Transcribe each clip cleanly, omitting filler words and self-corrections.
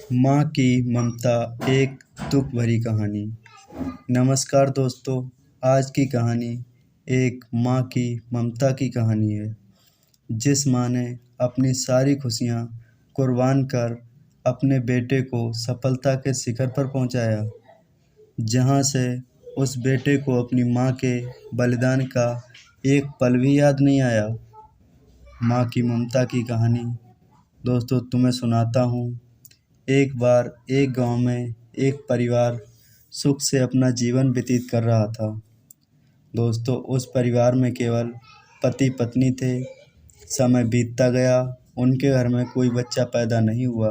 माँ की ममता एक दुख भरी कहानी। नमस्कार दोस्तों, आज की कहानी एक माँ की ममता की कहानी है, जिस माँ ने अपनी सारी खुशियाँ कुर्बान कर अपने बेटे को सफलता के शिखर पर पहुँचाया, जहाँ से उस बेटे को अपनी माँ के बलिदान का एक पल भी याद नहीं आया। माँ की ममता की कहानी दोस्तों तुम्हें सुनाता हूँ। एक बार एक गांव में एक परिवार सुख से अपना जीवन व्यतीत कर रहा था। दोस्तों उस परिवार में केवल पति पत्नी थे। समय बीतता गया, उनके घर में कोई बच्चा पैदा नहीं हुआ।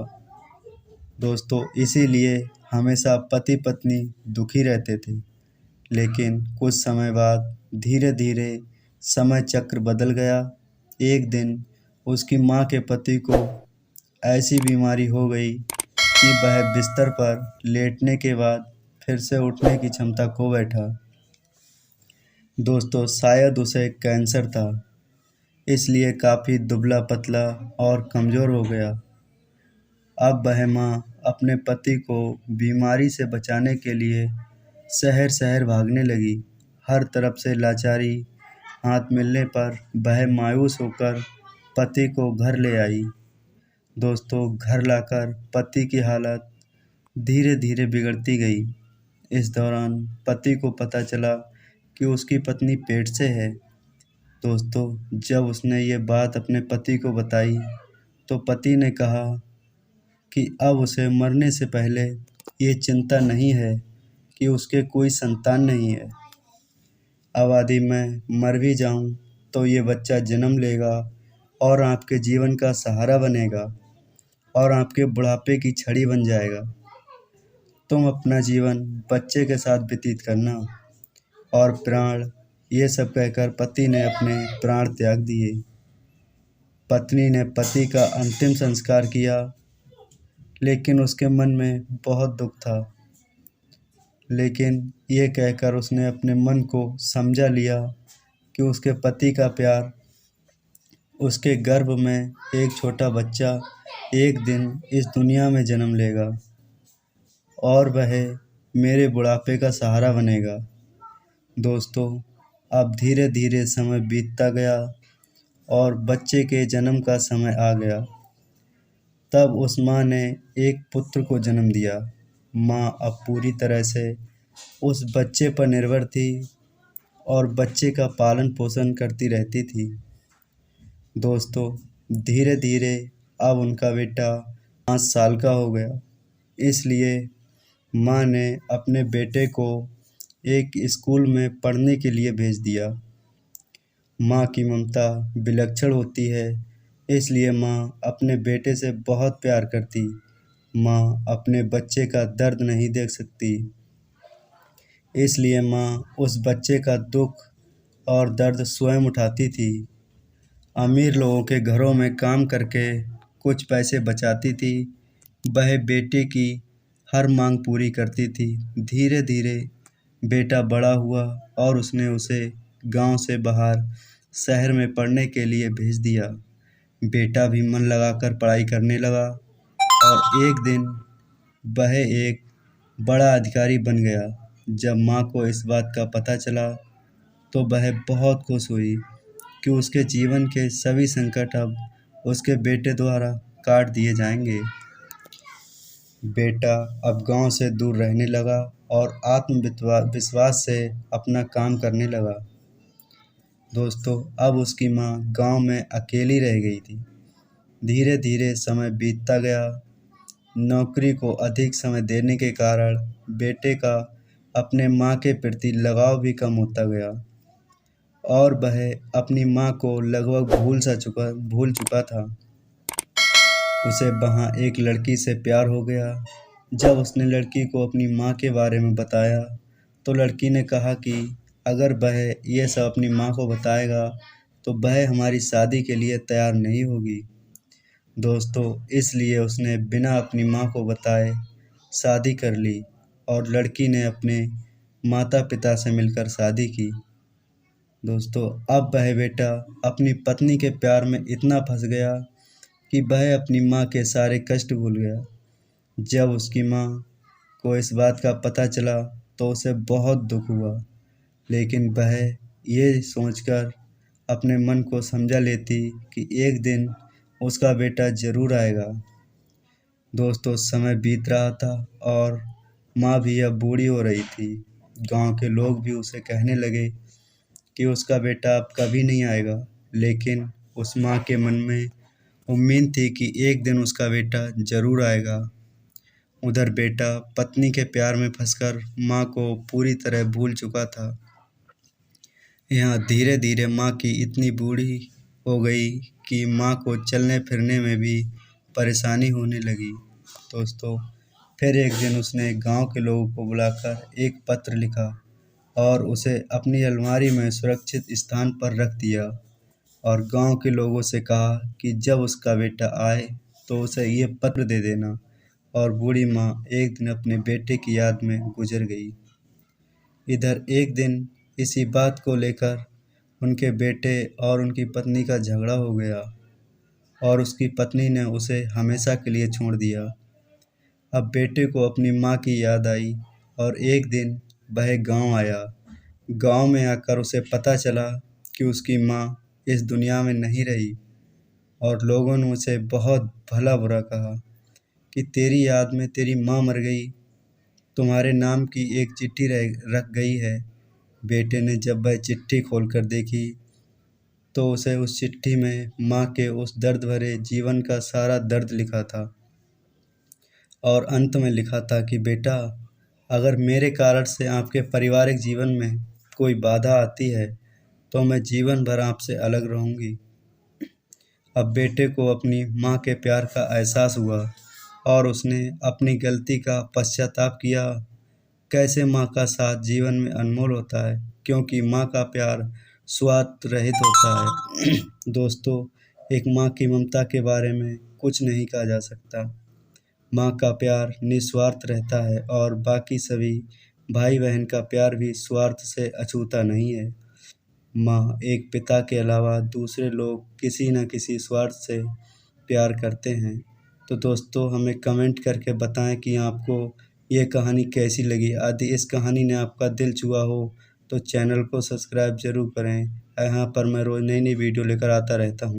दोस्तों इसीलिए हमेशा पति पत्नी दुखी रहते थे। लेकिन कुछ समय बाद धीरे धीरे समय चक्र बदल गया। एक दिन उसकी माँ के पति को ऐसी बीमारी हो गई कि वह बिस्तर पर लेटने के बाद फिर से उठने की क्षमता खो बैठा। दोस्तों शायद उसे कैंसर था, इसलिए काफ़ी दुबला पतला और कमज़ोर हो गया। अब वह माँ अपने पति को बीमारी से बचाने के लिए शहर शहर भागने लगी। हर तरफ से लाचारी हाथ मिलने पर वह मायूस होकर पति को घर ले आई। दोस्तों घर लाकर पति की हालत धीरे धीरे बिगड़ती गई। इस दौरान पति को पता चला कि उसकी पत्नी पेट से है। दोस्तों जब उसने ये बात अपने पति को बताई तो पति ने कहा कि अब उसे मरने से पहले ये चिंता नहीं है कि उसके कोई संतान नहीं है। अब यदि मैं मर भी जाऊं तो ये बच्चा जन्म लेगा और आपके जीवन का सहारा बनेगा और आपके बुढ़ापे की छड़ी बन जाएगा। तुम अपना जीवन बच्चे के साथ व्यतीत करना। और प्राण, ये सब कहकर पति ने अपने प्राण त्याग दिए। पत्नी ने पति का अंतिम संस्कार किया, लेकिन उसके मन में बहुत दुख था। लेकिन ये कहकर उसने अपने मन को समझा लिया कि उसके पति का प्यार, उसके गर्भ में एक छोटा बच्चा एक दिन इस दुनिया में जन्म लेगा और वह मेरे बुढ़ापे का सहारा बनेगा। दोस्तों अब धीरे धीरे समय बीतता गया और बच्चे के जन्म का समय आ गया। तब उस माँ ने एक पुत्र को जन्म दिया। माँ अब पूरी तरह से उस बच्चे पर निर्भर थी और बच्चे का पालन पोषण करती रहती थी। दोस्तों धीरे धीरे अब उनका बेटा 5 साल का हो गया। इसलिए माँ ने अपने बेटे को एक स्कूल में पढ़ने के लिए भेज दिया। माँ की ममता विलक्षण होती है, इसलिए माँ अपने बेटे से बहुत प्यार करती। माँ अपने बच्चे का दर्द नहीं देख सकती, इसलिए माँ उस बच्चे का दुख और दर्द स्वयं उठाती थी। अमीर लोगों के घरों में काम करके कुछ पैसे बचाती थी। वह बेटे की हर मांग पूरी करती थी। धीरे धीरे बेटा बड़ा हुआ और उसने उसे गांव से बाहर शहर में पढ़ने के लिए भेज दिया। बेटा भी मन लगाकर पढ़ाई करने लगा और एक दिन वह एक बड़ा अधिकारी बन गया। जब माँ को इस बात का पता चला तो वह बहुत खुश हुई कि उसके जीवन के सभी संकट अब उसके बेटे द्वारा काट दिए जाएंगे। बेटा अब गांव से दूर रहने लगा और आत्मविश्वास से अपना काम करने लगा। दोस्तों अब उसकी माँ गांव में अकेली रह गई थी। धीरे धीरे समय बीतता गया। नौकरी को अधिक समय देने के कारण बेटे का अपने माँ के प्रति लगाव भी कम होता गया और वह अपनी माँ को लगभग भूल चुका था। उसे वहाँ एक लड़की से प्यार हो गया। जब उसने लड़की को अपनी माँ के बारे में बताया तो लड़की ने कहा कि अगर वह ये सब अपनी माँ को बताएगा तो वह हमारी शादी के लिए तैयार नहीं होगी। दोस्तों इसलिए उसने बिना अपनी माँ को बताए शादी कर ली और लड़की ने अपने माता पिता से मिलकर शादी की। दोस्तों अब वह बेटा अपनी पत्नी के प्यार में इतना फंस गया कि वह अपनी माँ के सारे कष्ट भूल गया। जब उसकी माँ को इस बात का पता चला तो उसे बहुत दुख हुआ, लेकिन वह ये सोचकर अपने मन को समझा लेती कि एक दिन उसका बेटा ज़रूर आएगा। दोस्तों, समय बीत रहा था और माँ भी अब बूढ़ी हो रही थी। गांव के लोग भी उसे कहने लगे कि उसका बेटा अब कभी नहीं आएगा, लेकिन उस माँ के मन में उम्मीद थी कि एक दिन उसका बेटा ज़रूर आएगा। उधर बेटा पत्नी के प्यार में फंसकर माँ को पूरी तरह भूल चुका था। यहाँ धीरे धीरे माँ की इतनी बूढ़ी हो गई कि माँ को चलने फिरने में भी परेशानी होने लगी। दोस्तों, फिर एक दिन उसने गांव के लोगों को बुलाकर एक पत्र लिखा और उसे अपनी अलमारी में सुरक्षित स्थान पर रख दिया और गांव के लोगों से कहा कि जब उसका बेटा आए तो उसे ये पत्र दे देना। और बूढ़ी माँ एक दिन अपने बेटे की याद में गुजर गई। इधर एक दिन इसी बात को लेकर उनके बेटे और उनकी पत्नी का झगड़ा हो गया और उसकी पत्नी ने उसे हमेशा के लिए छोड़ दिया। अब बेटे को अपनी माँ की याद आई और एक दिन वह गांव आया। गांव में आकर उसे पता चला कि उसकी माँ इस दुनिया में नहीं रही और लोगों ने उसे बहुत भला बुरा कहा कि तेरी याद में तेरी माँ मर गई, तुम्हारे नाम की एक चिट्ठी रख गई है। बेटे ने जब वह चिट्ठी खोलकर देखी तो उसे उस चिट्ठी में माँ के उस दर्द भरे जीवन का सारा दर्द लिखा था और अंत में लिखा था कि बेटा, अगर मेरे कारण से आपके पारिवारिक जीवन में कोई बाधा आती है तो मैं जीवन भर आपसे अलग रहूँगी। अब बेटे को अपनी माँ के प्यार का एहसास हुआ और उसने अपनी गलती का पश्चाताप किया। कैसे माँ का साथ जीवन में अनमोल होता है, क्योंकि माँ का प्यार स्वार्थ रहित होता है। दोस्तों, एक माँ की ममता के बारे में कुछ नहीं कहा जा सकता। माँ का प्यार निस्वार्थ रहता है और बाकी सभी भाई बहन का प्यार भी स्वार्थ से अछूता नहीं है। माँ एक पिता के अलावा दूसरे लोग किसी न किसी स्वार्थ से प्यार करते हैं। तो दोस्तों, हमें कमेंट करके बताएं कि आपको ये कहानी कैसी लगी। यदि इस कहानी ने आपका दिल छुआ हो तो चैनल को सब्सक्राइब ज़रूर करें। यहाँ पर मैं रोज़ नई नई वीडियो लेकर आता रहता हूँ।